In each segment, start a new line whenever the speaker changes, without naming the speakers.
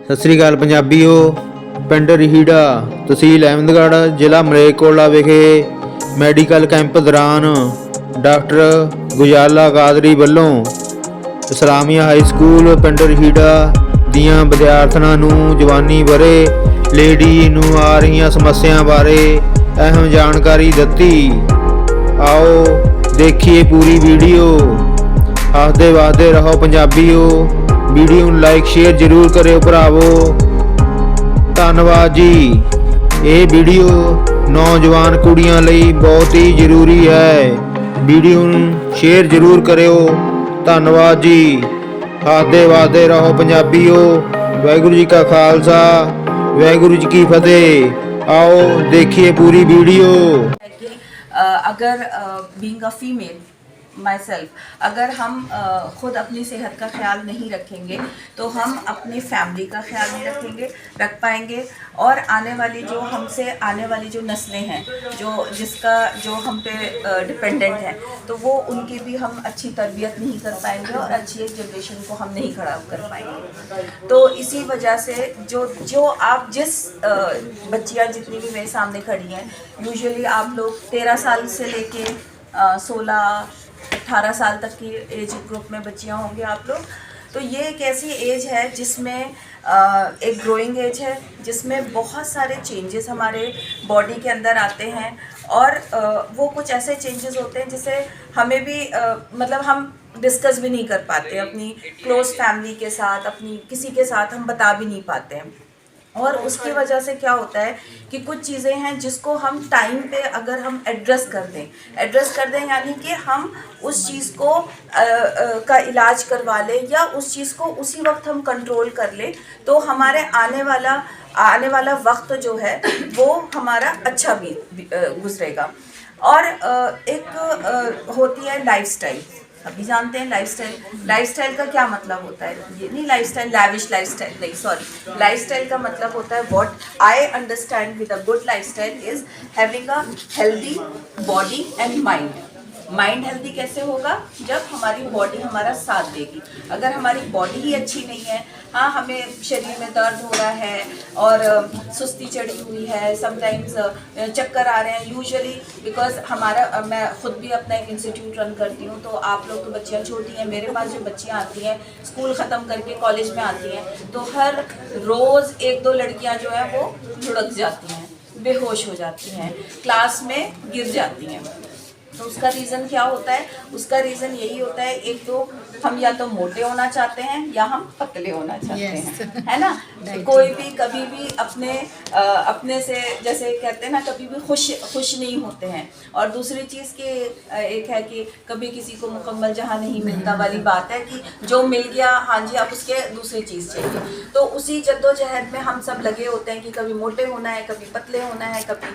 ਸਤਿ ਸ੍ਰੀ ਅਕਾਲ ਪੰਜਾਬੀਓ। ਪਿੰਡ ਰਹੀੜਾ, ਤਹਿਸੀਲ ਅਹਿਮਦਗੜ੍ਹ, ਜ਼ਿਲ੍ਹਾ ਮਲੇਰਕੋਟਲਾ ਵਿਖੇ ਮੈਡੀਕਲ ਕੈਂਪ ਦੌਰਾਨ ਡਾਕਟਰ ਗੁਜਾਲਾ ਕਾਦਰੀ ਵੱਲੋਂ ਇਸਲਾਮੀਆ ਹਾਈ ਸਕੂਲ ਪਿੰਡ ਰਹੀੜਾ ਦੀਆਂ ਵਿਦਿਆਰਥਣਾਂ ਨੂੰ ਜਵਾਨੀ ਬਾਰੇ ਲੇਡੀ ਨੂੰ ਆ ਰਹੀਆਂ ਸਮੱਸਿਆਵਾਂ ਬਾਰੇ ਅਹਿਮ ਜਾਣਕਾਰੀ ਦਿੱਤੀ। ਆਓ ਦੇਖੀਏ ਪੂਰੀ ਵੀਡੀਓ। ਹੱਸਦੇ ਵਸਦੇ ਰਹੋ ਪੰਜਾਬੀਓ। ਵੀਡੀਓ ਨੂੰ ਲਾਈਕ ਸ਼ੇਅਰ ਜ਼ਰੂਰ ਕਰਿਓ ਭਰਾਵੋ। ਧੰਨਵਾਦ ਜੀ। ਇਹ ਵੀਡੀਓ ਨੌਜਵਾਨ ਕੁੜੀਆਂ ਲਈ ਬਹੁਤ ਹੀ ਜ਼ਰੂਰੀ ਹੈ। ਵੀਡੀਓ ਨੂੰ ਸ਼ੇਅਰ ਜ਼ਰੂਰ ਕਰਿਓ। ਧੰਨਵਾਦ ਜੀ। ਹੱਸਦੇ ਵਸਦੇ ਰਹੋ ਪੰਜਾਬੀਓ। ਵਾਹਿਗੁਰੂ ਜੀ ਕਾ ਖਾਲਸਾ, ਵਾਹਿਗੁਰੂ जी की फतेह। आओ देखिए पूरी वीडियो।
अगर being a female my self, अगर हम खुद अपनी सेहत का ख्याल नहीं रखेंगे तो हम अपनी फैमिली का ख्याल नहीं रख पाएंगे और आने वाली जो हमसे आने वाली जो नस्लें हैं जो हम पे डिपेंडेंट हैं, तो वो उनकी भी हम अच्छी तरबियत नहीं कर पाएंगे और अच्छी एक जनरेशन को हम नहीं खड़ा कर पाएंगे। तो इसी वजह से जो आप जिस बच्चियाँ जितनी भी मेरे सामने खड़ी हैं, यूजुअली आप लोग 13 साल से लेके 16-18 साल तक की एज ग्रुप में बच्चियां होंगी आप लोग। तो ये एक ऐसी एज है जिसमें एक ग्रोइंग एज है, जिसमें बहुत सारे चेंजेस हमारे बॉडी के अंदर आते हैं और वो कुछ ऐसे चेंजेस होते हैं जिसे हमें भी मतलब हम डिस्कस भी नहीं कर पाते अपनी क्लोज फैमिली के साथ, अपनी किसी के साथ हम बता भी नहीं पाते हैं। और उसकी वजह से क्या होता है कि कुछ चीज़ें हैं जिसको हम टाइम पे अगर हम एड्रेस कर दें यानी कि हम उस चीज़ को का इलाज करवा लें या उस चीज़ को उसी वक्त हम कंट्रोल कर लें, तो हमारे आने वाला वक्त जो है वो हमारा अच्छा भी गुजरेगा। और एक होती है लाइफस्टाइल। अभी जानते हैं लाइफस्टाइल का क्या मतलब होता है। ये नहीं लाइफस्टाइल लैविश लाइफस्टाइल नहीं, सॉरी। लाइफस्टाइल का मतलब होता है what I understand with a good lifestyle is having a healthy body and mind. Mind healthy कैसे होगा? जब हमारी बॉडी हमारा साथ देगी। अगर हमारी बॉडी ही अच्छी नहीं है, हाँ हमें शरीर में दर्द हो रहा है और सुस्ती चढ़ी हुई है, समटाइम्स चक्कर आ रहे हैं, यूजुअली बिकॉज मैं खुद भी अपना एक इंस्टीट्यूट रन करती हूँ। तो आप लोग तो बच्चियाँ छोटी हैं, मेरे पास जो बच्चियाँ आती हैं स्कूल ख़त्म करके कॉलेज में आती हैं, तो हर रोज़ 1-2 लड़कियाँ जो है वो लुढ़क जाती हैं, बेहोश हो जाती हैं, क्लास में गिर जाती हैं। तो उसका रीज़न क्या होता है? उसका रीज़न यही होता है, एक तो हम या तो मोटे होना चाहते हैं या हम पतले होना चाहते हैं, है ना। कोई भी कभी भी अपने से जैसे कहते हैं ना, कभी भी खुश नहीं होते हैं। और दूसरी चीज़ की एक है कि कभी किसी को मुकम्मल जहाँ नहीं मिलता वाली बात है कि जो मिल गया हाँ जी अब उसके दूसरी चीज़ चाहिए। तो उसी जद्दोजहद में हम सब लगे होते हैं कि कभी मोटे होना है, कभी पतले होना है, कभी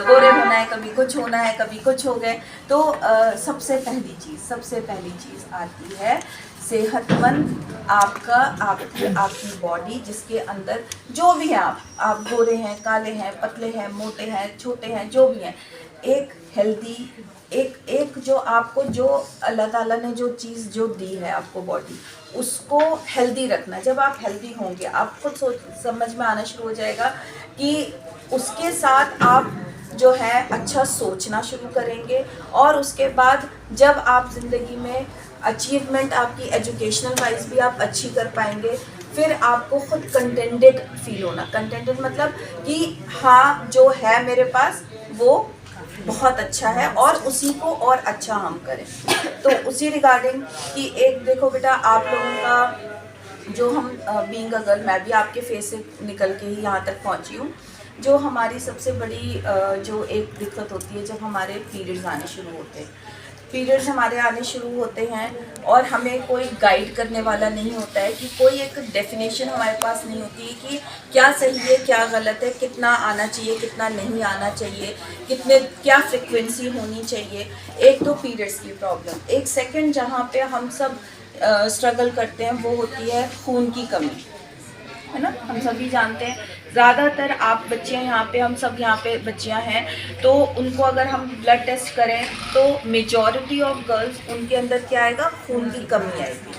गोरे होना है, कभी कुछ होना है, कभी कुछ हो गए। तो सबसे पहली चीज़ आती है सेहतमंद आपकी बॉडी, जिसके अंदर जो भी हैं आप गोरे हैं, काले हैं, पतले हैं, मोटे हैं, छोटे हैं, जो भी हैं, एक हेल्दी एक जो आपको जो अल्लाह ताला ने जो चीज़ जो दी है आपको बॉडी, उसको हेल्दी रखना। जब आप हेल्दी होंगे आप खुद समझ में आना शुरू हो जाएगा कि उसके साथ आप जो है अच्छा सोचना शुरू करेंगे। और उसके बाद जब आप ज़िंदगी में अचीवमेंट आपकी एजुकेशनल वाइज भी आप अच्छी कर पाएंगे, फिर आपको खुद कंटेंटेड फील होना। कंटेंटेड मतलब कि हाँ जो है मेरे पास वो बहुत अच्छा है और उसी को और अच्छा हम करें। तो उसी रिगार्डिंग कि एक देखो बेटा, आप लोगों का जो हम बीइंग अ गर्ल, मैं भी आपके फेस से निकल के ही यहाँ तक पहुँची हूँ। जो हमारी सबसे बड़ी जो एक दिक्कत होती है जब हमारे पीरियड्स आने शुरू होते हैं, पीरियड्स हमारे आने शुरू होते हैं और हमें कोई गाइड करने वाला नहीं होता है, कि कोई एक डेफिनेशन हमारे पास नहीं होती है कि क्या सही है क्या गलत है, कितना आना चाहिए कितना नहीं आना चाहिए, क्या फ्रिक्वेंसी होनी चाहिए। एक तो पीरियड्स की प्रॉब्लम। एक सेकंड जहाँ पे हम सब स्ट्रगल करते हैं वो होती है खून की कमी, है ना। हम सभी जानते हैं ज़्यादातर आप बच्चियाँ यहाँ पे, हम सब यहाँ पे बच्चियाँ हैं, तो उनको अगर हम ब्लड टेस्ट करें तो मेजॉरिटी ऑफ गर्ल्स उनके अंदर क्या आएगा, खून की कमी आएगी।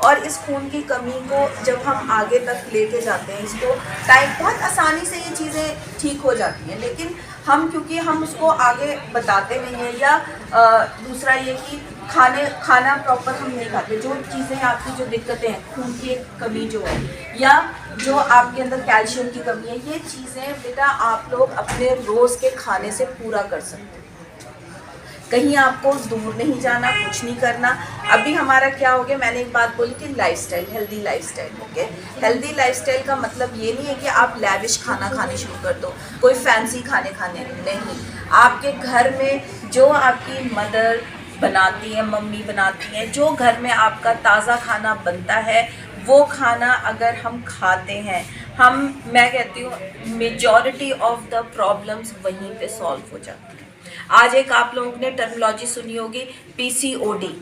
और इस खून की कमी को जब हम आगे तक लेके जाते हैं, इसको टाइम बहुत आसानी से ये चीज़ें ठीक हो जाती हैं, लेकिन हम क्योंकि हम उसको आगे बताते नहीं हैं, या दूसरा ये कि खाना प्रॉपर हम नहीं खाते, जो चीज़ें आपकी जो दिक्कतें हैं, खून की एक कमी जो है, या जो आपके अंदर कैल्शियम की कमी है, ये चीज़ें बेटा आप लोग अपने रोज़ के खाने से पूरा कर सकते हैं। कहीं आपको दूर नहीं जाना, कुछ नहीं करना। अभी हमारा क्या हो गया, मैंने एक बात बोली थी, lifestyle, healthy lifestyle. Okay, healthy lifestyle का मतलब ये नहीं है कि आप लैविश खाना खाने शुरू कर दो, कोई फैंसी खाने नहीं। आपके घर में जो आपकी मदर बनाती है, मम्मी बनाती हैं, जो घर में आपका ताज़ा खाना बनता है, वो खाना अगर हम खाते हैं, मैं कहती हूँ मेजॉरिटी ऑफ द प्रॉब्लम्स वहीं पे सॉल्व हो जाती हैं। आज एक आप लोगों ने टर्मिनोलॉजी सुनी होगी, पीसीओडी,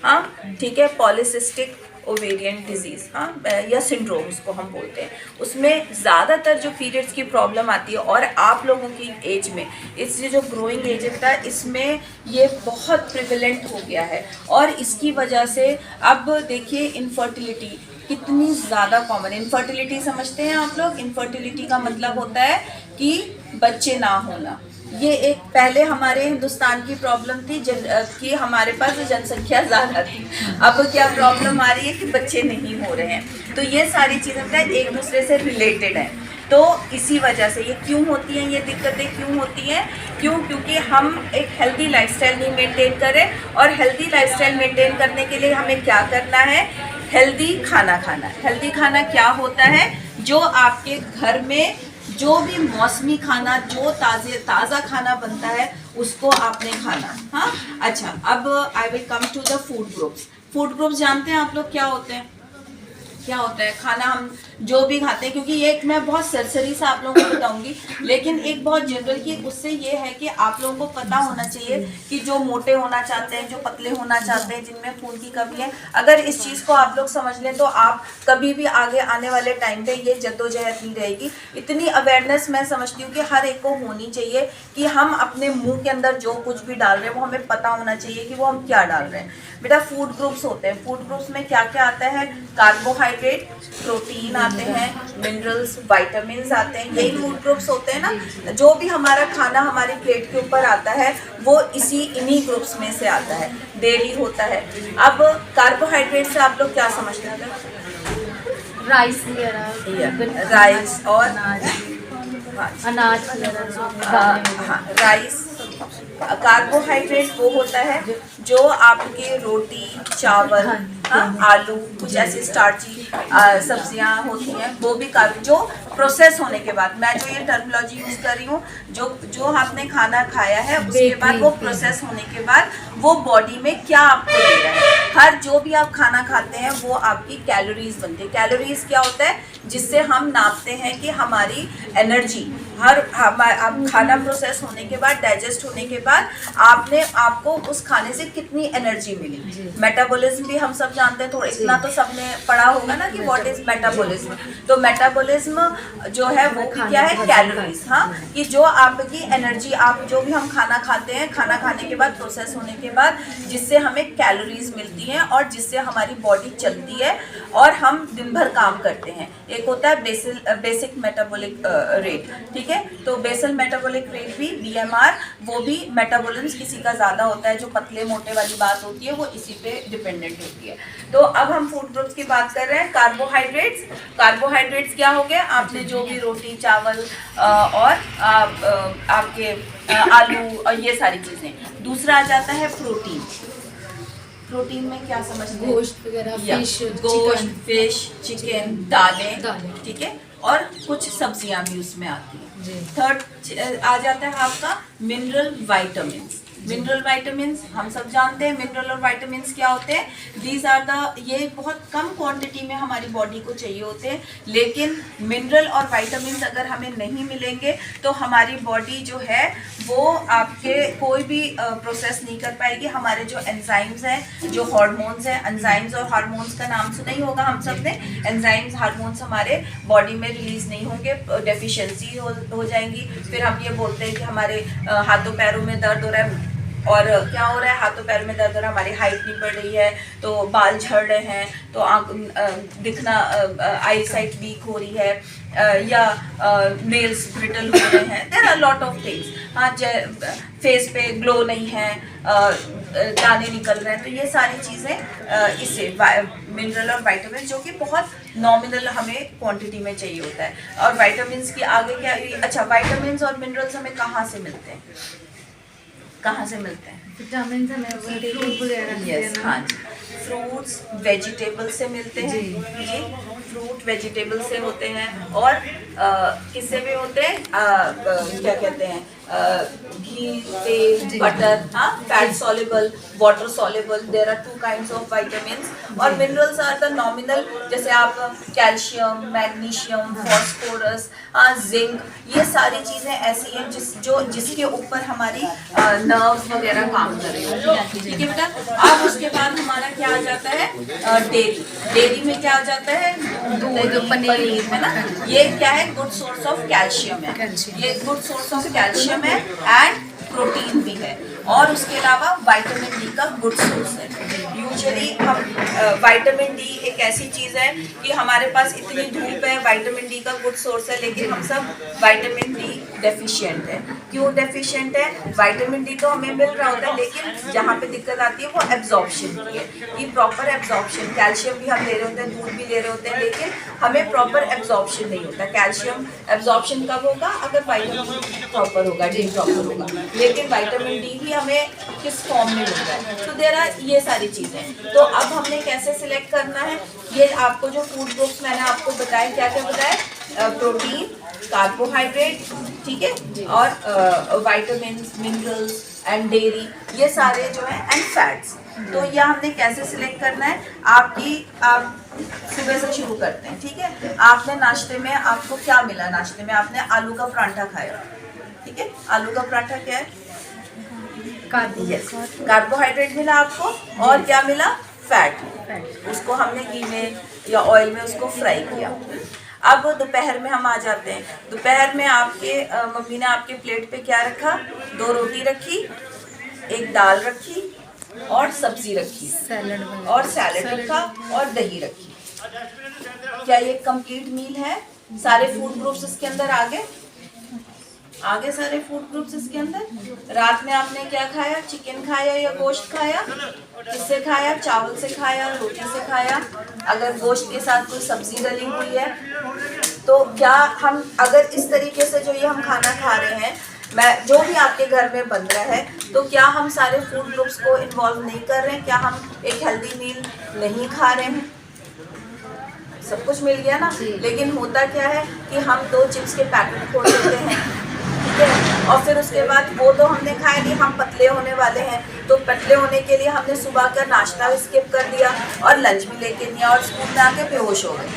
हाँ ठीक है, पॉलीसिस्टिक ओवेरियन डिजीज़, हाँ, या सिंड्रोम उसको हम बोलते हैं। उसमें ज़्यादातर जो पीरियड्स की प्रॉब्लम आती है, और आप लोगों की एज में, इससे जो ग्रोइंग एज है, इसमें ये बहुत प्रिवेलेंट हो गया है। और इसकी वजह से अब देखिए इनफर्टिलिटी कितनी ज़्यादा कॉमन। इनफर्टिलिटी समझते हैं आप लोग? इनफर्टिलिटी का मतलब होता है कि बच्चे ना होना। ये एक पहले हमारे हिंदुस्तान की प्रॉब्लम थी कि हमारे पास जनसंख्या ज़्यादा थी। अब क्या प्रॉब्लम आ रही है कि बच्चे नहीं हो रहे हैं। तो ये सारी चीज़ें एक दूसरे से रिलेटेड हैं। तो इसी वजह से ये क्यों होती हैं, ये दिक्कतें क्यों होती हैं? क्योंकि हम एक हेल्दी लाइफस्टाइल नहीं मेंटेन करें। और हेल्दी लाइफस्टाइल मेंटेन करने के लिए हमें क्या करना है? हेल्दी खाना खाना। हेल्दी खाना क्या होता है? जो आपके घर में जो भी मौसमी खाना, जो ताज़ा खाना बनता है, उसको आपने खाना। हाँ, अच्छा, अब I will come to the food groups. Food groups जानते हैं आप लोग क्या होते हैं? क्या होता है खाना हम जो भी खाते हैं, क्योंकि ये एक मैं बहुत सरसरी से आप लोगों को बताऊंगी, लेकिन एक बहुत जनरल की उससे ये है कि आप लोगों को पता होना चाहिए कि जो मोटे होना चाहते हैं, जो पतले होना चाहते हैं, जिनमें खून की कमी है, अगर इस चीज़ को आप लोग समझ लें तो आप कभी भी आगे आने वाले टाइम पे ये जद्दोजहद नहीं रहेगी। इतनी अवेयरनेस मैं समझती हूँ कि हर एक को होनी चाहिए कि हम अपने मुँह के अंदर जो कुछ भी डाल रहे हैं वो हमें पता होना चाहिए कि वो हम क्या डाल रहे हैं। बेटा फूड ग्रुप्स होते हैं, फूड ग्रुप्स में क्या क्या आता है? कार्बोहाइड्रेट, प्रोटीन आते हैं, मिनरल्स, विटामिन्स आते हैं, यही फूड ग्रुप्स होते हैं ना। जो भी हमारा खाना हमारी प्लेट के ऊपर आता है वो इन्हीं ग्रुप्स में से आता है, डेली होता है। अब कार्बोहाइड्रेट से आप लोग क्या समझते हैं?
राइस वगैरह,
राइस और
अनाज
हाँ, राइस। कार्बोहाइड्रेट वो होता है जो आपके रोटी, चावल, हाँ, आलू, कुछ ऐसी स्टार्ची सब्जियां होती हैं, वो भी जो प्रोसेस होने के बाद, मैं जो ये टर्मिनोलॉजी यूज़ कर रही हूँ, जो आपने खाना खाया है उसके बाद वो प्रोसेस होने के बाद वो बॉडी में क्या आपको दे रहा है। हर जो भी आप खाना खाते हैं वो आपकी कैलोरीज बनती है। कैलोरीज क्या होता है? जिससे हम नापते हैं कि हमारी एनर्जी, अब खाना प्रोसेस होने के बाद, डाइजेस्ट होने के बाद आपको उस खाने से कितनी एनर्जी मिली। मेटाबॉलिज्म भी हम सब जानते हैं, थोड़ा इतना तो सबने पढ़ा होगा ना कि व्हाट इज मेटाबॉलिज्म। तो मेटाबॉलिज्म जो है वो भी क्या है? कैलोरीज। हाँ, कि जो आपकी एनर्जी, आप जो भी हम खाना खाते हैं, खाना खाने के बाद, प्रोसेस होने के बाद, जिससे हमें कैलोरीज मिलती हैं और जिससे हमारी बॉडी चलती है और हम दिन भर काम करते हैं। एक होता है बेसिक मेटाबॉलिक रेट, ठीक है? तो बेसल मेटाबॉलिक रेट भी, BMR, वो भी मेटाबॉलिज्म किसी का ज़्यादा होता है, जो पतले मोटे वाली बात होती है वो इसी पे डिपेंडेंट होती है। तो अब हम फूड ग्रुप्स की बात कर रहे हैं। कार्बोहाइड्रेट्स क्या हो गया? आपने जो भी रोटी, चावल और आपके आलू और ये सारी चीज़ें। दूसरा आ जाता है प्रोटीन। प्रोटीन में क्या समझते हैं?
गोश्त वगैरह,
गोश्त, फिश, चिकन, दालें, ठीक है, और कुछ सब्जियां भी उसमें आती हैं। थर्ड आ जाता है आपका मिनरल वाइटामिन्स। मिनरल वाइटामिन्स हम सब जानते हैं, मिनरल और वाइटामिन्स क्या होते हैं? दीज आर द, ये बहुत कम क्वांटिटी में हमारी बॉडी को चाहिए होते हैं, लेकिन मिनरल और वाइटामिन्स अगर हमें नहीं मिलेंगे तो हमारी बॉडी जो है वो आपके कोई भी प्रोसेस नहीं कर पाएगी। हमारे जो एंजाइम्स हैं, जो हार्मोन्स हैं, एंजाइम्स और हार्मोन्स का नाम सुना ही होगा हम सब ने। एंजाइम्स, हार्मोन्स हमारे बॉडी में रिलीज नहीं होंगे, डेफिशिएंसी हो जाएंगी। फिर हम ये बोलते हैं कि हमारे हाथों पैरों में दर्द हो रहा है, और क्या हो रहा है, हाथों पैरों में दर्द हो रहा है, हमारी हाइट नहीं बढ़ रही है, तो बाल झड़ रहे हैं, तो आँख दिखना, आई साइट वीक हो रही है, या नेल्स ब्रिटल हो रहे हैं, there are lot of things. हाँ, फेस पे ग्लो नहीं है, दाने निकल रहे हैं, तो ये सारी चीज़ें इससे मिनरल और विटामिन जो कि बहुत नॉमिनल हमें क्वांटिटी में चाहिए होता है। और विटामिन्स की आगे क्या, अच्छा विटामिन्स और मिनरल्स हमें कहाँ से मिलते हैं, कहाँ से मिलते हैं?
विटामिन हमें फ्रूट वगैरह से
यस,
ना।
हाँ जी, फ्रूट्स वेजिटेबल से मिलते हैं जी, फ्रूट वेजिटेबल से होते हैं, और किससे भी होते हैं, क्या कहते हैं, घी, तेल, बटर, हाँ, fat soluble, water soluble, there are 2 kinds of vitamins. और मिनरल्स आर द नॉमिनल, जैसे आप कैल्शियम, मैग्नीशियम, फॉस्फोरस, जिंक, ये सारी चीज़ें ऐसी हैं जिसके ऊपर हमारी नर्व्स वगैरह काम कर रही हैं, ठीक है बेटा। अब उसके बाद हमारा क्या आ जाता है, डेयरी। डेयरी में क्या आ जाता है, दूध, पनीर, है ना, ये क्या है, गुड सोर्स ऑफ कैल्शियम है, ये गुड सोर्स ऑफ कैल्शियम है, एंड प्रोटीन भी है, और उसके अलावा विटामिन डी का गुड सोर्स है। यूजुअली हम विटामिन डी एक ऐसी चीज़ है कि हमारे पास इतनी धूप है, विटामिन डी का गुड सोर्स है, लेकिन हम सब विटामिन डी डेफिशिएंट है। क्यों डेफिशिएंट है? विटामिन डी तो हमें मिल रहा होता है, लेकिन जहाँ पे दिक्कत आती है वो एब्जॉर्प्शन की है, कि प्रॉपर एब्जॉर्प्शन, कैल्शियम भी हम ले रहे होते हैं, दूध भी ले रहे होते हैं, लेकिन हमें प्रॉपर एब्जॉर्प्शन नहीं होता। कैल्शियम एब्जॉर्प्शन कब होगा? अगर विटामिन डी प्रॉपर होगा, डी प्रॉपर होगा, लेकिन विटामिन डी भी हमें किस फॉर्म में मिल रहा है। तो देयर आर ये सारी चीज़ें। तो अब हमने कैसे सिलेक्ट करना है, ये आपको जो फूड ग्रुप्स मैंने आपको बताया, क्या क्या बताया, प्रोटीन, कार्बोहाइड्रेट, ठीक है, और विटामिन, मिनरल्स एंड डेयरी, ये सारे जो है, एंड फैट्स। तो ये हमने कैसे सिलेक्ट करना है, आप सुबह से शुरू करते हैं, ठीक है। आपने नाश्ते में, आपको क्या मिला नाश्ते में? आपने आलू का परांठा खाया, ठीक है। आलू का पराठा क्या है? कार्बोहाइड्रेट मिला आपको, और क्या मिला? फैट। उसको हमने घी में या ऑयल में उसको फ्राई किया। अब दोपहर में हम आ जाते हैं। दोपहर में आपके मम्मी ने आपके प्लेट पे क्या रखा? 2 रोटी रखी, 1 दाल रखी, और सब्जी रखी, और सैलड रखा, और दही रखी। क्या ये कंप्लीट मील है? सारे फूड ग्रुप्स इसके अंदर आगे सारे फूड ग्रुप्स इसके अंदर। रात में आपने क्या खाया? चिकन खाया या गोश्त खाया? किससे खाया? चावल से खाया, रोटी से खाया। अगर गोश्त के साथ कोई सब्जी डली हुई है, तो क्या हम, अगर इस तरीके से जो ये हम खाना खा रहे हैं, जो भी आपके घर में बन रहा है, तो क्या हम सारे फूड ग्रुप्स को इन्वॉल्व नहीं कर रहे हैं? क्या हम एक हेल्दी मील नहीं खा रहे हैं? सब कुछ मिल गया ना, लेकिन होता क्या है कि हम 2 चिप्स के पैकेट खोल देते हैं, ठीक है, और फिर उसके बाद वो तो हमने खाए नहीं, हम पतले होने वाले हैं, तो पतले होने के लिए हमने सुबह का नाश्ता भी स्किप कर दिया, और लंच भी लेके नहीं, और स्कूल में आके बेहोश हो गए,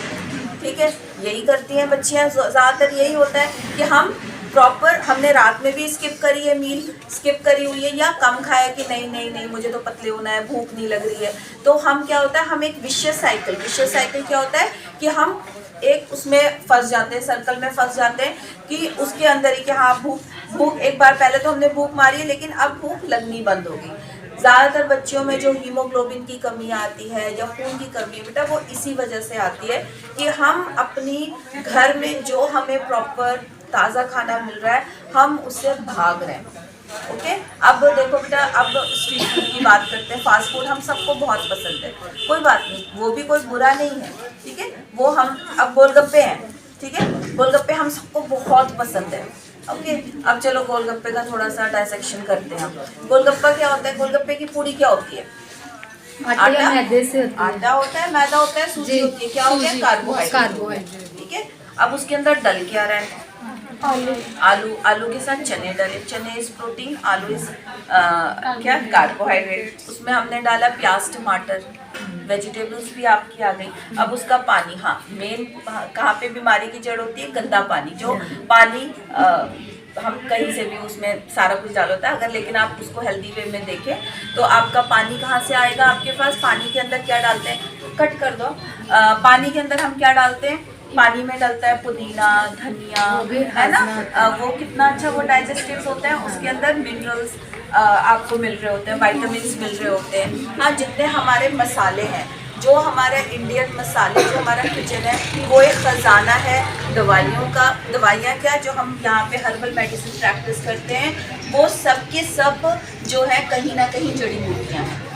ठीक है। यही करती हैं बच्चियाँ, ज़्यादातर यही होता है कि हम प्रॉपर, हमने रात में भी स्किप करी है, मील स्किप करी हुई है, या कम खाया कि नहीं मुझे तो पतले होना है, भूख नहीं लग रही है, तो हम क्या होता है, हम एक विशियस साइकिल क्या होता है कि हम एक उसमें फंस जाते हैं, सर्कल में फंस जाते हैं, कि उसके अंदर ही कि हाँ भूख एक बार पहले तो हमने भूख मारी है, लेकिन अब भूख लगनी बंद होगी। ज़्यादातर बच्चियों में जो हीमोग्लोबिन की कमी आती है या खून की कमी, बेटा वो इसी वजह से आती है कि हम अपनी घर में जो हमें प्रॉपर ताज़ा खाना मिल रहा है, हम उससे भाग रहे हैं। ओके, अब देखो बेटा, अब स्ट्रीट फूड की बात करते हैं। फास्ट फूड हम सबको बहुत पसंद है, कोई बात नहीं, वो भी कोई बुरा नहीं है, ठीक है। वो हम, अब गोलगप्पे हैं, ठीक है, गोलगप्पे हम सबको बहुत पसंद है। ओके, अब चलो गोलगप्पे का थोड़ा सा डायसेक्शन करते हैं हम। गोलगप्पा क्या होता है? गोलगप्पे की पूरी क्या होती है? आटा, मैदे से होती है। आटा होता है, मैदा होता है, सूजी होती है, क्या होता है? कार्बोहाइड्रेट, ठीक है। अब उसके अंदर डल क्या रहा है? आलू के साथ चने डले, चने इज प्रोटीन, आलू इज क्या? कार्बोहाइड्रेट। उसमें हमने डाला प्याज, टमाटर, वेजिटेबल्स भी आपकी आ गई। अब उसका पानी, हाँ, मेन कहाँ पे बीमारी की जड़ होती है? गंदा पानी। जो पानी हम कहीं से भी उसमें सारा कुछ डाल होता है, अगर लेकिन आप उसको हेल्दी वे में देखें तो आपका पानी कहाँ से आएगा आपके पास? पानी के अंदर क्या डालते हैं? कट कर दो। पानी के अंदर हम क्या डालते हैं? पानी में डलता है पुदीना, धनिया, है ना, वो कितना अच्छा वो डाइजेस्टिव होता है। उसके अंदर मिनरल्स, आपको मिल रहे होते हैं, विटामिन्स मिल रहे होते हैं। हाँ, जितने हमारे मसाले हैं, जो हमारे इंडियन मसाले, जो हमारा किचन है, वो एक ख़जाना है दवाइयों का। दवाइयाँ क्या, जो हम यहाँ पे हर्बल मेडिसिन प्रैक्टिस करते हैं, वो सब के सब जो है कहीं ना कहीं जड़ी बूटियाँ हैं।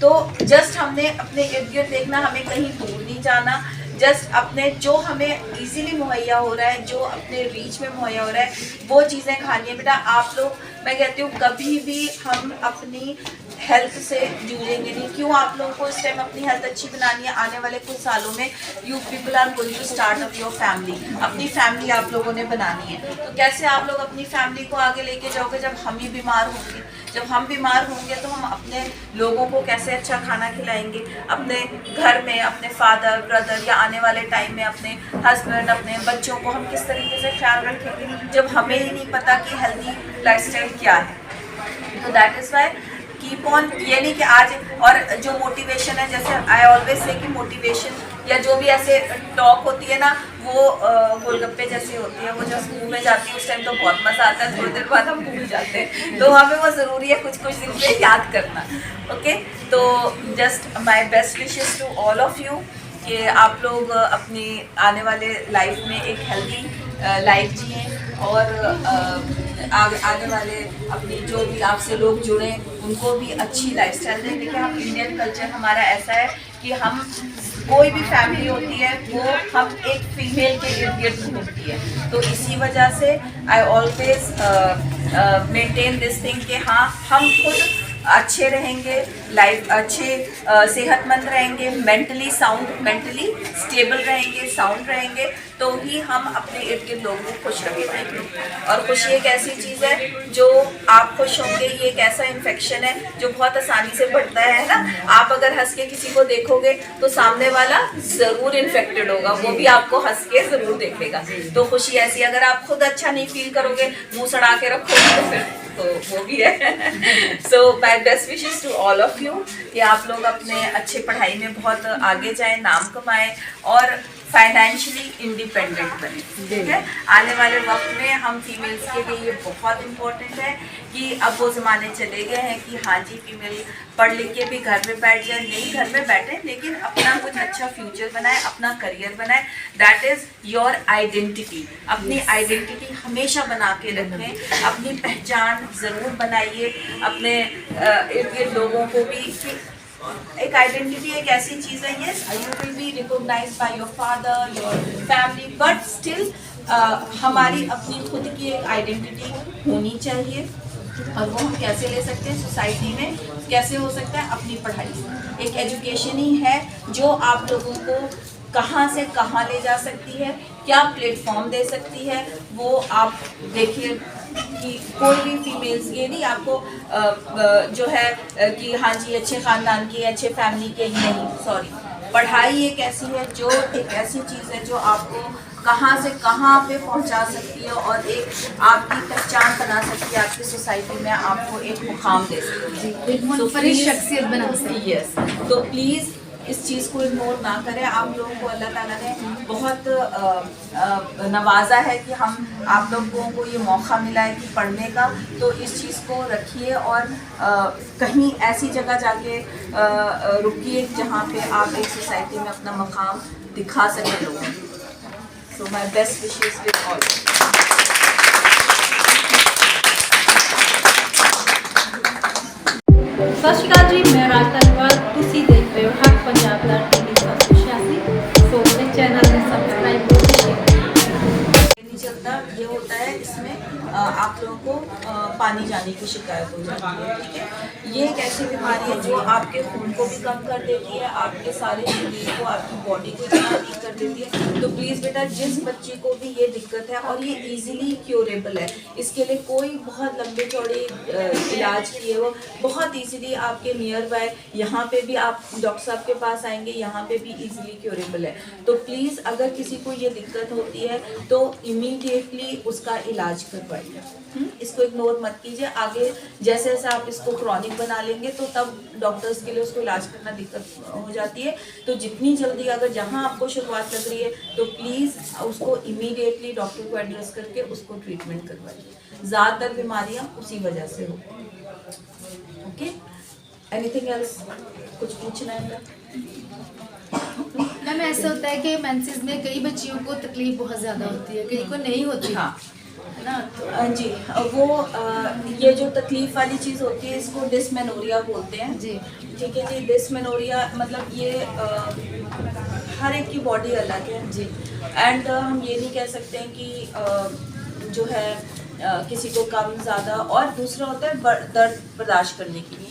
तो जस्ट हमने अपने इर्द गिर्द देखना, हमें कहीं दूर नहीं जाना, जस्ट अपने जो हमें इजीली मुहैया हो रहा है, जो अपने रीच में मुहैया हो रहा है, वो चीज़ें खानी है। बेटा आप लोग, मैं कहती हूँ कभी भी हम अपनी हेल्थ से जूझेंगे नहीं। क्यों आप लोगों को इस टाइम अपनी हेल्थ अच्छी बनानी है? आने वाले कुछ सालों में you people are going to start up your family. अपनी फैमिली आप लोगों ने बनानी है। तो कैसे आप लोग अपनी फैमिली को आगे लेके जाओगे जब हम ही बीमार होंगे? जब हम बीमार होंगे तो हम अपने लोगों को कैसे अच्छा खाना खिलाएंगे? अपने घर में अपने फादर, ब्रदर या आने वाले टाइम में अपने हस्बैंड, अपने बच्चों को हम किस तरीके से ख्याल रखेंगे जब हमें ही नहीं पता कि हेल्दी लाइफस्टाइल क्या है? तो that is why keep on. ये नहीं कि आज, और जो मोटिवेशन है, जैसे आई ऑलवेज से कि मोटिवेशन या जो भी ऐसे टॉक होती है ना, वो गोलगप्पे जैसी होती है। वो जब मुंह में जाती है उस टाइम तो बहुत मज़ा आता है, थोड़ी देर बाद हम भूल जाते हैं। तो हमें वो ज़रूरी है कुछ कुछ दिन में याद करना। ओके, तो just my best wishes to all of you कि आप लोग अपनी आने वाले लाइफ में एक हेल्दी लाइफ जिए, और आने वाले अपनी जो भी आपसे लोग जुड़े उनको भी अच्छी लाइफस्टाइल दें। देखिए, हम इंडियन कल्चर हमारा ऐसा है कि हम कोई भी फैमिली होती है वो हम एक फीमेल के इर्द गिर्द घूमती है। तो इसी वजह से I always maintain this thing कि हाँ, हम खुद अच्छे रहेंगे, लाइफ अच्छे सेहतमंद रहेंगे, मेंटली साउंड, मेंटली स्टेबल रहेंगे, साउंड रहेंगे, तो ही हम अपने इर्द गिर्द लोगों को खुश रखे रहेंगे। और खुशी एक ऐसी चीज़ है, जो आप खुश होंगे, ये एक ऐसा इन्फेक्शन है जो बहुत आसानी से बढ़ता है ना। आप अगर हंस के किसी को देखोगे तो सामने वाला ज़रूर इन्फेक्टेड होगा, वो भी आपको हंस के ज़रूर देखेगा। तो खुशी ऐसी, अगर आप खुद अच्छा नहीं फील करोगे, मुंह सड़ा के रखोगे, तो फिर तो वो भी है। So my best wishes to all of you कि आप लोग अपने अच्छे पढ़ाई में बहुत आगे जाएं, नाम कमाएं और फाइनेंशियली इंडिपेंडेंट बने। ठीक है, आने वाले वक्त में हम फीमेल्स के लिए ये बहुत इम्पोर्टेंट है कि अब वो ज़माने चले गए हैं कि हाँ जी, फीमेल पढ़ लिख के भी घर में बैठ जाए। नहीं, घर में बैठे लेकिन अपना कुछ अच्छा फ्यूचर बनाए, अपना करियर बनाए। That is your identity. अपनी आइडेंटिटी हमेशा बना के रखें, अपनी पहचान ज़रूर बनाइए। अपने इर्द गिर्द लोगों को भी, एक आइडेंटिटी एक ऐसी चीज़ है, yes you will be recognised by your father, your family, but still हमारी अपनी खुद की एक आइडेंटिटी होनी चाहिए। और वो हम कैसे ले सकते हैं? सोसाइटी में कैसे हो सकता है? अपनी पढ़ाई से। एक एजुकेशन ही है जो आप लोगों को कहाँ से कहाँ ले जा सकती है, क्या प्लेटफॉर्म दे सकती है। वो आप देखिए कि कोई भी फीमेल्स, ये नहीं आपको जो है कि हाँ जी अच्छे ख़ानदान की, अच्छे फैमिली के ही नहीं, सॉरी। पढ़ाई एक ऐसी है, जो एक ऐसी चीज़ है जो आपको कहाँ से कहाँ पे पहुंचा सकती है और एक आपकी पहचान बना सकती है, आपकी सोसाइटी में आपको एक मुकाम दे सकती है।
तो फिर शख्सियत बना सकती है।
यस, तो प्लीज़ इस चीज़ को इग्नोर ना करें। आप लोगों को अल्लाह ताला ने बहुत नवाजा है कि हम आप लोगों को ये मौका मिला है कि पढ़ने का। तो इस चीज़ को रखिए और कहीं ऐसी जगह जाके रुकिए जहाँ पे आप एक सोसाइटी में अपना मकाम दिखा सकें लोगों को। So my best wishes with all.
ਸਤਿ ਸ਼੍ਰੀ ਅਕਾਲ ਜੀ, ਮੈਂ ਰਾਜ ਧੰਨਵਾਦ। ਤੁਸੀਂ ਦੇਖ ਰਹੇ ਹੋ ਹੱਕ ਪੰਜਾਬ ਦਾ TV 786। ਸੋ ਮੇਰੇ ਚੈਨਲ ਨੂੰ ਸਬਸਕ੍ਰਾइब करो।
नहीं चलता, ये होता है इसमें आप लोगों को पानी जाने की शिकायत हो जाती है। ठीक है, ये एक ऐसी बीमारी है जो आपके खून को भी कम कर देती है, आपके सारे शरीर को, आपकी बॉडी को इतना वीक कर देती है। तो प्लीज़ बेटा, जिस बच्चे को भी ये दिक्कत है और ये इजीली क्योरेबल है, इसके लिए कोई बहुत लंबे चौड़े इलाज किए वो बहुत इजीली आपके नियर बाय यहाँ पे भी आप डॉक्टर साहब के पास आएंगे, यहाँ पे भी इजीली क्योरेबल है। तो प्लीज़ अगर किसी को ये दिक्कत होती है तो इमीडिएटली उसका इलाज करवाइए। इसको इग्नोर मत मत कीजिए। आगे जैसे जैसे आप इसको क्रॉनिक बना लेंगे तो तब डॉक्टर्स के लिए उसको इलाज करना दिक्कत हो जाती है। तो जितनी जल्दी अगर जहाँ आपको शुरुआत लग रही है तो प्लीज़ उसको इमीडिएटली डॉक्टर को एड्रेस करके उसको ट्रीटमेंट करवाइए। ज़्यादातर बीमारियाँ उसी वजह से होती हैं। Okay, anything else? कुछ पूछना है?
मैम ऐसा होता है कि मेंसेस में कई बच्चियों को तकलीफ बहुत ज़्यादा होती है, कई को नहीं होती।
हाँ
है ना, तो
जी, वो ये जो तकलीफ वाली चीज़ होती है इसको डिसमेनोरिया बोलते हैं
जी।
ठीक है जी। डिसमेनोरिया मतलब ये हर एक की बॉडी अलग है जी। एंड हम ये नहीं कह सकते हैं कि जो है किसी को कम ज़्यादा। और दूसरा होता है दर्द बर्दाश्त करने की भी।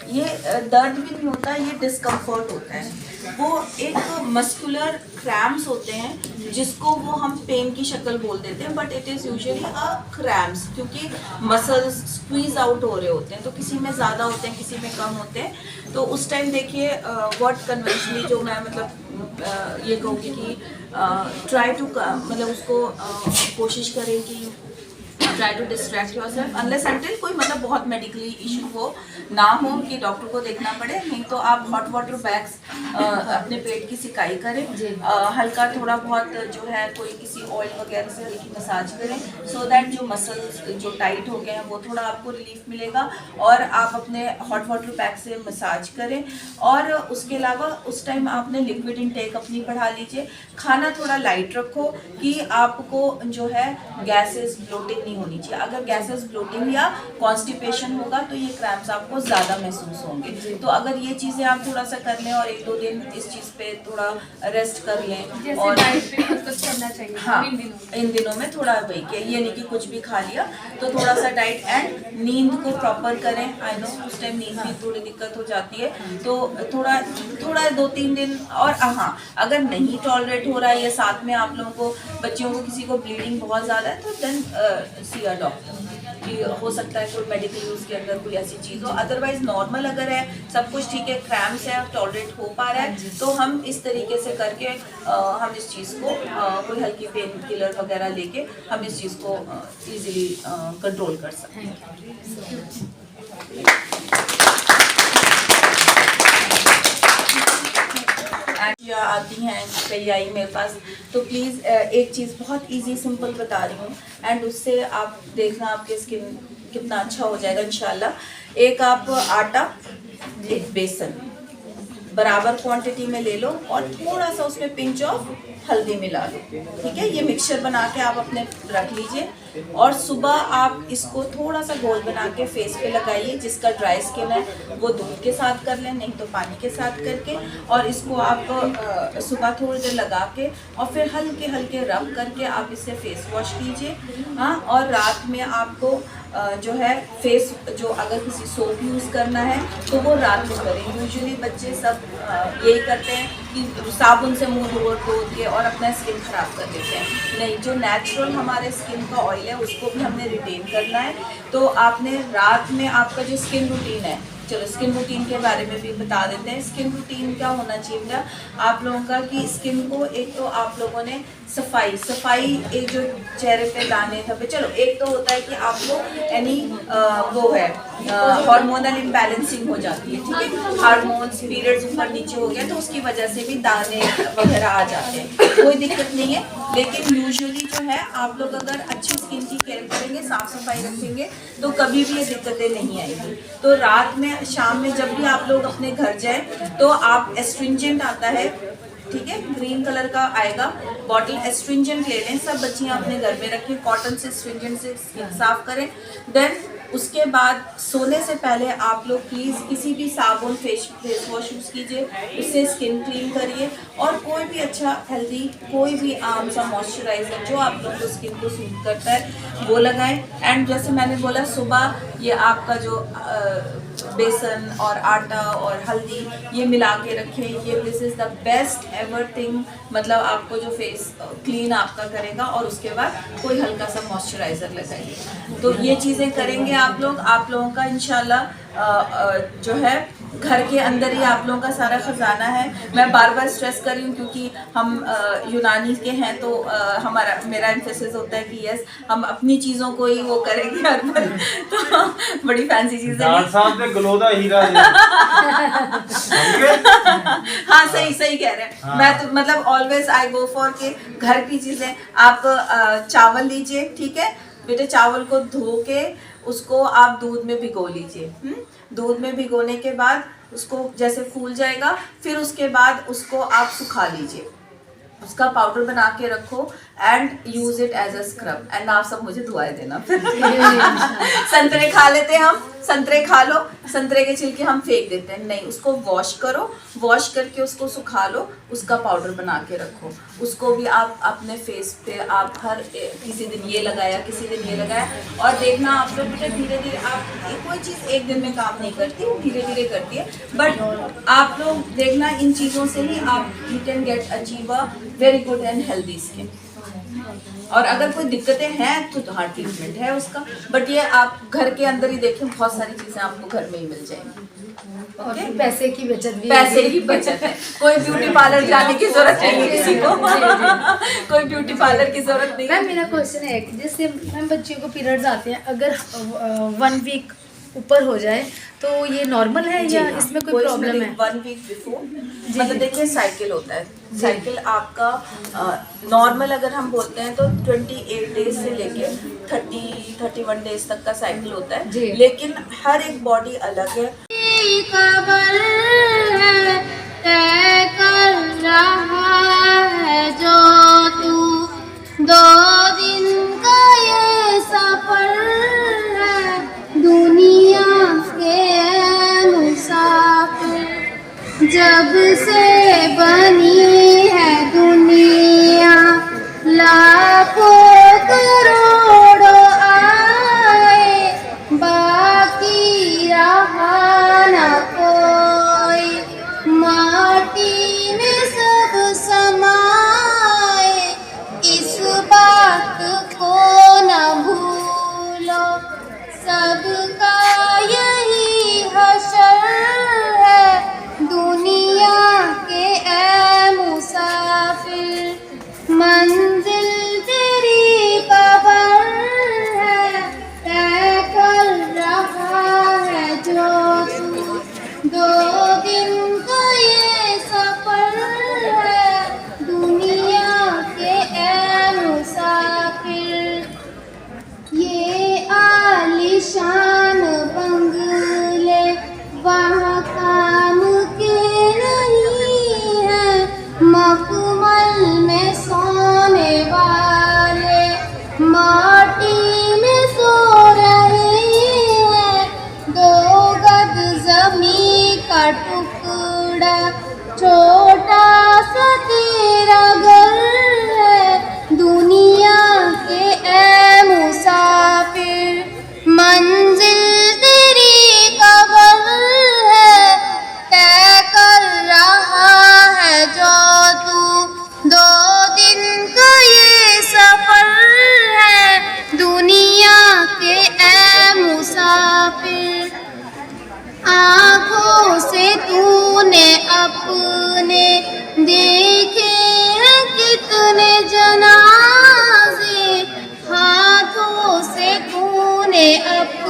ये दर्द भी नहीं होता, ये डिस्कम्फर्ट होता है। वो एक मस्कुलर क्रैम्प्स होते हैं जिसको वो हम पेन की शक्ल बोल देते हैं, but it is usually a cramps, क्योंकि मसल्स स्क्वीज आउट हो रहे होते हैं। तो किसी में ज़्यादा होते हैं, किसी में कम होते हैं। तो उस टाइम देखिए व्हाट कन्वेंशनली जो मैं मतलब ये कहूँगी कि ट्राई टू मतलब उसको कोशिश करें कि try to distract yourself unless until कोई मतलब बहुत मेडिकली इशू हो ना हो कि डॉक्टर को देखना पड़े। नहीं तो आप हॉट वाटर बैग्स अपने पेट की सिकाई करें, हल्का थोड़ा बहुत जो है कोई किसी ऑयल वगैरह से हल्की मसाज करें, सो दैट जो मसल्स जो टाइट हो गए हैं वो थोड़ा आपको रिलीफ मिलेगा। और आप अपने हॉट वाटर बैग से मसाज करें। और उसके अलावा उस टाइम आपने लिक्विड इनटेक अपनी बढ़ा लीजिए। खाना थोड़ा लाइट रखो कि आपको जो है गैसेस ब्लोटिंग नहीं होनी चाहिए। अगर गैसेस ब्लोटिंग या कॉन्स्टिपेशन होगा तो ये क्रैम्प्स आपको ज़्यादा महसूस होंगे। तो अगर ये चीज़ें आप थोड़ा सा कर लें और 1-2 दिन इस चीज़ पे थोड़ा रेस्ट कर लें और
डाइट पे फोकस करना चाहिए।
हाँ, इन दिनों में थोड़ा वही कि ये नहीं कि कुछ भी खा लिया, तो थोड़ा सा डाइट एंड नींद को प्रॉपर करें। आई नो उस टाइम नींद की थोड़ी दिक्कत हो जाती है, तो थोड़ा 2-3 दिन। और हाँ, अगर नहीं टॉलरेट हो रहा है या साथ में आप लोगों को बच्चियों को किसी को ब्लीडिंग बहुत ज़्यादा है तो देन सी अ डॉक्टर, कि हो सकता है कोई मेडिकल यूज़ के अंदर कोई ऐसी चीज़ हो। अदरवाइज नॉर्मल अगर है, सब कुछ ठीक है, क्रैम्प्स है, टॉलरेट हो पा रहा है, तो हम इस तरीके से करके हम इस चीज़ को कोई हल्की पेन किलर वगैरह लेके हम इस चीज़ को ईजिली कंट्रोल कर सकते हैं। या आती हैं कई आई मेरे पास, तो प्लीज़ एक चीज़ बहुत इजी सिंपल बता रही हूँ एंड उससे आप देखना आपके स्किन कितना अच्छा हो जाएगा इंशाल्लाह। एक आप आटा, एक बेसन बराबर क्वांटिटी में ले लो और थोड़ा सा उसमें पिंच ऑफ हल्दी मिला लो, ठीक है। ये मिक्सचर बना के आप अपने रख लीजिए और सुबह आप इसको थोड़ा सा घोल बना के फेस पे लगाइए। जिसका ड्राई स्किन है वो दूध के साथ कर लें, नहीं तो पानी के साथ करके, और इसको आप सुबह थोड़ी देर लगा के और फिर हल्के हल्के रब करके आप इससे फेस वॉश कीजिए। हाँ, और रात में आपको जो है फेस जो अगर किसी सोप यूज़ करना है तो वो रात को करें। यूजुअली बच्चे सब यही करते हैं कि साबुन से मुंह धो के और अपना स्किन ख़राब कर देते हैं। नहीं, जो नेचुरल हमारे स्किन का ऑयल है उसको भी हमने रिटेन करना है। तो आपने रात में आपका जो स्किन रूटीन है, चलो स्किन रूटीन के बारे में भी बता देते हैं। स्किन रूटीन क्या होना चाहिए आप लोगों का कि स्किन को एक तो आप लोगों ने सफाई एक जो चेहरे पे दाने धब्बे, चलो एक तो होता है कि आपको यानी वो है हार्मोनल इम्बैलेंसिंग हो जाती है, ठीक है। हार्मोन्स पीरियड्स ऊपर नीचे हो गया तो उसकी वजह से भी दाने वगैरह आ जाते हैं, कोई दिक्कत नहीं है। लेकिन यूजुअली जो है आप लोग अगर अच्छी स्किन की केयर करेंगे, साफ सफाई रखेंगे तो कभी भी ये दिक्कतें नहीं आएंगी। तो रात में शाम में जब भी आप लोग अपने घर जाएं तो आप एस्ट्रिंजेंट आता है, ठीक है, ग्रीन कलर का आएगा बॉटल, एस्ट्रिंजेंट ले लें। सब बच्चियां अपने घर में रखें, कॉटन से एस्ट्रिंजेंट से स्किन साफ करें। देन उसके बाद सोने से पहले आप लोग प्लीज़ किसी भी साबुन फेस वॉश यूज़ कीजिए, उससे स्किन क्लीन करिए और कोई भी अच्छा हेल्दी कोई भी आम सा मॉइस्चराइज़र जो आप लोगों को स्किन को सूट करता है वो लगाएं। एंड जैसे मैंने बोला सुबह ये आपका जो बेसन और आटा और हल्दी ये मिला के रखें। ये this is the best ever thing, मतलब आपको जो फेस क्लीन आपका करेगा। और उसके बाद कोई हल्का सा मॉइस्चराइज़र लगाइए। तो ये चीज़ें करेंगे आप लोगों का इंशाल्लाह जो है घर के अंदर ही आप लोगों का सारा खजाना है। मैं बार बार स्ट्रेस कर रही हूँ क्योंकि हम यूनानी के हैं, तो मेरा एम्फेसिस होता है कि यस हम अपनी चीज़ों को ही वो करेंगे अर्पण। तो बड़ी फैंसी चीज़ें हाँ सही कह रहे हैं। मैं तो मतलब ऑलवेज आई गो फॉर के घर की चीज़ें। आप चावल लीजिए, ठीक है बेटे, चावल को धो के उसको आप दूध में भिगो लीजिए। दूध में भिगोने के बाद उसको जैसे फूल जाएगा, फिर उसके बाद उसको आप सुखा लीजिए, उसका पाउडर बना के रखो and use it as a scrub. And आप सब मुझे दुआएं देना। संतरे खा लेते हैं हम, संतरे खा लो, संतरे के छिलके हम फेंक देते हैं, नहीं, उसको वॉश करो, वॉश करके उसको सुखा लो, उसका पाउडर बना के रखो। उसको भी आप अपने फेस पे आप किसी दिन ये लगाया, किसी दिन ये लगाया, और देखना आप लोग बेटा धीरे धीरे आप कोई चीज़ एक दिन में काम नहीं करती, धीरे धीरे करती है, बट आप लोग देखना इन चीज़ों से ही आप you can get achieve a very good and healthy skin. और अगर कोई दिक्कतें हैं तो हाँ ट्रीटमेंट है उसका, बट ये आप घर के अंदर ही देखें, बहुत सारी चीज़ें आपको घर में ही मिल जाएंगी।
और पैसे की बचत भी
पैसे की बचत है, कोई ब्यूटी पार्लर जाने की जरूरत नहीं है किसी को। कोई ब्यूटी पार्लर की जरूरत नहीं है।
मैम मेरा क्वेश्चन है कि जैसे मैम बच्चियों को पीरियड्स आते हैं, अगर 1 वीक ऊपर हो जाए तो ये नॉर्मल है या इसमें कोई प्रॉब्लम है?
1 वीक बिफोर, मतलब देखिए साइकिल होता है, साइकिल आपका नॉर्मल अगर हम बोलते हैं तो 28 डेज से लेके 31 डेज तक का साइकिल होता है, लेकिन हर एक बॉडी अलग है।
खबर है तय कर रहा है जो तू 2 दिन का ये सफर है दुनिया के मुसाफिर। जब से बनी है दुनिया लाखों करोड़ों आए, बाकी रहा न कोई, माटी में सब समाए। इस बात को न भूलो, सबका यही हशर है दुनिया के ऐ मुसाफिर। मंजिल तेरी कबर है तय कर रहा है जो तू 2 दिन का ये सफर है दुनिया के ऐ मुसाफिर। ये आलीशान बंगले वहाँ काम के नहीं है, मखमल में सोने वाले माटी में सो रहे हैं। 2 गज ज़मीं का टुकड़ा छोटा सा तेरा घर है दुनिया के ऐ मुसाफिर। मंजिल तेरी कबर है तय कर रहा है जो तू 2 दिन का ये सफर है दुनिया के ऐ मुसाफिर। आँखों से तूने अपने देखे हैं कितने जनाजे, हाथों से तूने अपने